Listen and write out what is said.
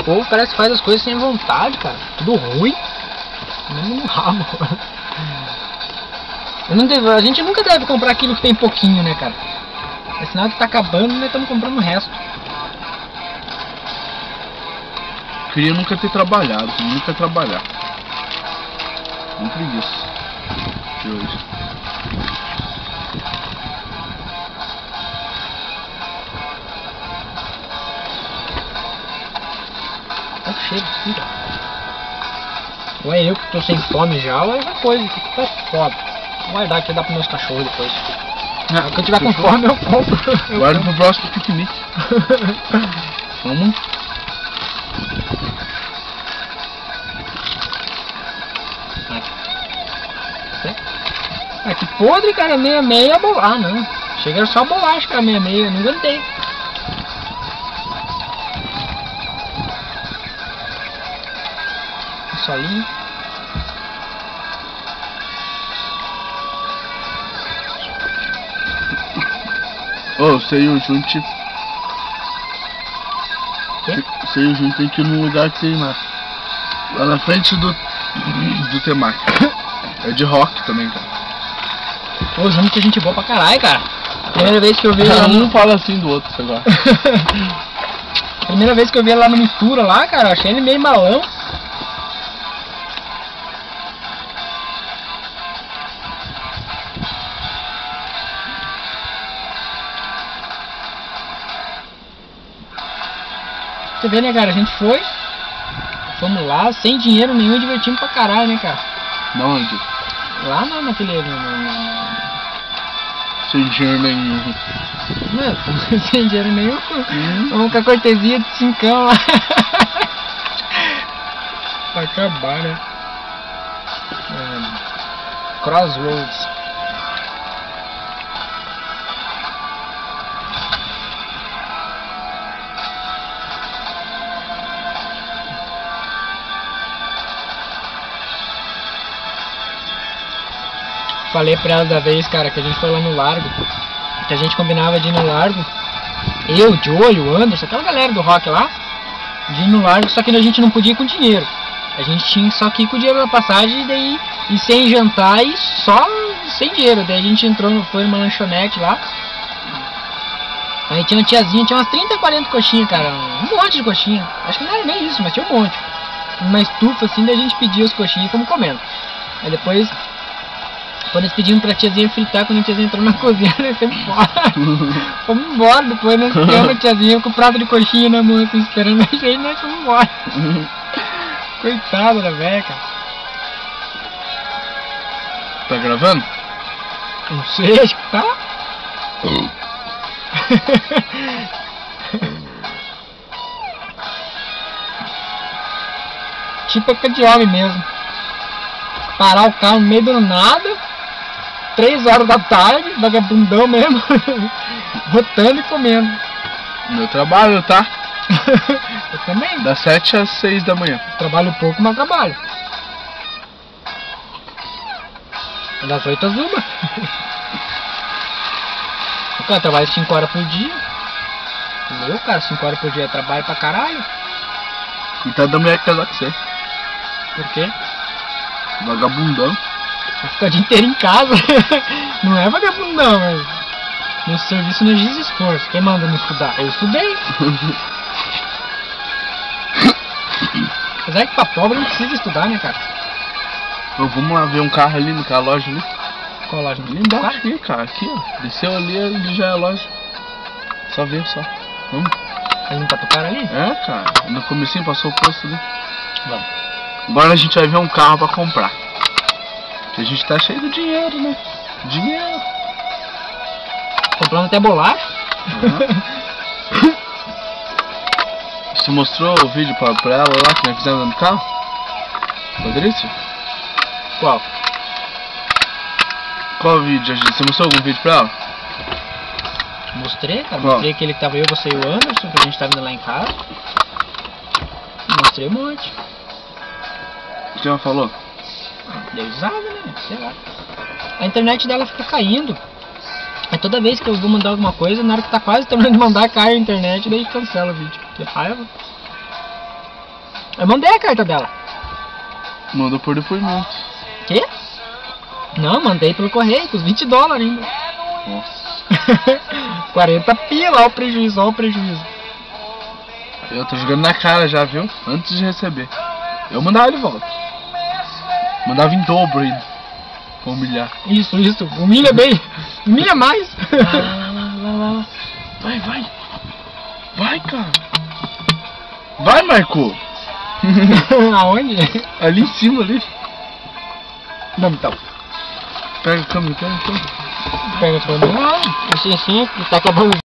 povo parece que faz as coisas sem vontade, cara. Tudo ruim. Mesmo no rabo. A gente nunca deve comprar aquilo que tem pouquinho, né, cara? É sinal que tá acabando, nós estamos comprando o resto. Queria nunca ter trabalhado, nunca trabalhar. Não preguiça de hoje. Tá cheio de filho. Ou é eu que tô sem fome já, ou é outra coisa que tá foda. Vou guardar aqui, dá pros meus cachorros depois. Quando eu tiver com fome eu compro. Guarda pro próximo piquenique. Vamos. Ah, que podre, cara, meia bolacha. Ah, não. Chega só bolacha, cara, meia, eu não aguentei. Solinho. Ô, você e o Junte. Você e o Junte tem que ir num lugar que tem lá na frente do Temaki. É de rock também, cara. Pô, Junte é gente boa pra caralho, cara. Primeira vez que eu vi ele lá não fala assim do outro, sei lá. Primeira vez que eu vi ele lá no Mistura lá, cara, eu achei ele meio malão. Você vê, né, cara, a gente fomos lá, sem dinheiro nenhum e divertimos pra caralho, né, cara? Não, onde? Lá naquele... Sem dinheiro nenhum. Não, sem dinheiro nenhum. Vamos com a cortesia de 5 lá. Pra acabar, né? Crossroads. Falei pra ela da vez, cara, que a gente foi lá no Largo, que a gente combinava de ir no Largo, eu, o Joey, o Anderson, aquela galera do rock lá, de ir no Largo, só que a gente não podia ir com dinheiro. A gente tinha só que ir com o dinheiro da passagem e daí e sem jantar e só sem dinheiro. Daí a gente foi numa lanchonete lá. Aí tinha uma tiazinha, tinha umas 30, 40 coxinhas, cara, um monte de coxinha. Acho que não era nem isso, mas tinha um monte. Uma estufa assim, daí a gente pediu as coxinhas e fomos comendo. Aí depois... Quando eles pediram pra tiazinha fritar, quando a tiazinha entrou na cozinha, nós saímos fora. Fomos embora, depois nós ficamos a tiazinha com o prato de coxinha na mão, assim, esperando a gente, e nós fomos embora. Coitada da velha, cara. Tá gravando? Não sei, acho que tá. Tipo é de homem mesmo. Parar o carro no meio do nada, 3 horas da tarde, vagabundão mesmo, rotando e comendo. Meu trabalho, tá? Eu também. Das 7 às 6 da manhã. Trabalho pouco, mas trabalho. Das 8 às 1. Cara, trabalho 5 horas por dia. Meu, cara, 5 horas por dia é trabalho pra caralho. Coitado da mulher que casar com você. Por quê? Vagabundão. Vai ficar o dia inteiro em casa. Não é vagabundão, mas... Meu serviço não exige esforço. Quem manda não estudar? Eu estudei. Apesar que pra pobre não precisa estudar, né, cara? Então, vamos lá ver um carro ali naquela loja ali. Qual loja? Ali embaixo aqui, cara. Aqui, ó. Desceu ali já é a loja. Só ver, só. Vamos. Ali no Tatucara ali? É, cara. No comecinho passou o posto ali. Vamos. Agora a gente vai ver um carro pra comprar. Porque a gente tá cheio de dinheiro, né? Dinheiro. Comprando até bolacha. Uhum. Você mostrou o vídeo pra ela lá que nós fizemos no carro? Patrícia? Qual? Qual vídeo? Você mostrou algum vídeo pra ela? Mostrei, cara. Qual? Mostrei aquele que tava eu, você e o Anderson, que a gente tava indo lá em casa. Mostrei um monte. O que ela falou? Deu risada, né? Sei lá. A internet dela fica caindo. Aí toda vez que eu vou mandar alguma coisa, na hora que tá quase terminando de mandar, cai a internet, daí cancela o vídeo. Que raiva. Eu mandei a carta dela. Mandou por depoimento. Quê? Não, mandei pelo correio, com os $20 ainda. Nossa. 40 pila, ó o prejuízo, ó o prejuízo. Eu tô jogando na cara já, viu? Antes de receber. Eu mandava ele de volta. Mandava em dobro ainda. Pra humilhar. Isso, humilha bem. Humilha mais. Lá. Vai. Vai, cara. Vai, Marco. Aonde? Ali em cima, ali. Vamos então. Pega a câmera. Pega a câmera. Assim, tá acabando.